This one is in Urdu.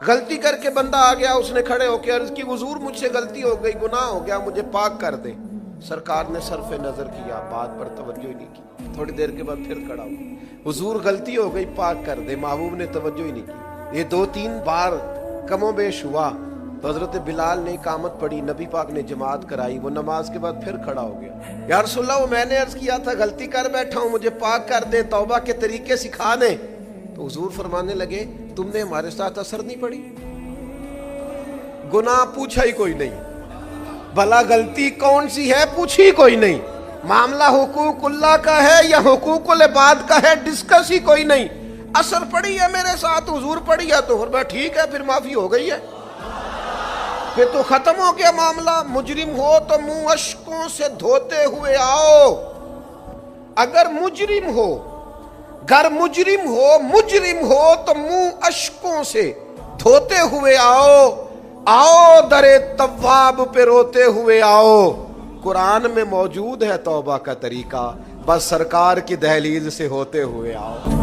غلطی کر کے بندہ آ گیا, اس نے کھڑے ہو کے عرض کی حضور مجھ سے غلطی ہو گئی, گناہ ہو گیا, مجھے پاک کر دے. سرکار نے صرف نظر کیا, بات پر توجہ ہی نہیں کی. تھوڑی دیر کے بعد پھر کھڑا ہوا, حضور غلطی ہو گئی, پاک کر دے. محبوب نے توجہ ہی نہیں کی. یہ 2-3 بار کم و بیش ہوا تو حضرت بلال نے اقامت پڑھی, نبی پاک نے جماعت کرائی. وہ نماز کے بعد پھر کھڑا ہو گیا, یا رسول اللہ وہ میں نے عرض کیا تھا غلطی کر بیٹھا ہوں, مجھے پاک کر دے, توبہ کے طریقے سکھا دیں. تو حضور فرمانے لگے تم نے ہمارے ساتھ اثر نہیں پڑی, گناہ پوچھا ہی کوئی نہیں, بھلا غلطی کون سی ہے پوچھی کوئی نہیں, معاملہ حقوق اللہ کا ہے یا حقوق العباد کا ہے ڈسکس ہی کوئی نہیں. اثر پڑی ہے میرے ساتھ, حضور پڑی ہے تو پھر ٹھیک ہے, پھر معافی ہو گئی ہے, پھر تو ختم ہو گیا معاملہ. مجرم ہو تو منہ اشکوں سے دھوتے ہوئے آؤ. اگر مجرم ہو, گر مجرم ہو تو منہ اشکوں سے دھوتے ہوئے آؤ. آؤ در تواب پہ روتے ہوئے آؤ. قرآن میں موجود ہے توبہ کا طریقہ, بس سرکار کی دہلیز سے ہوتے ہوئے آؤ.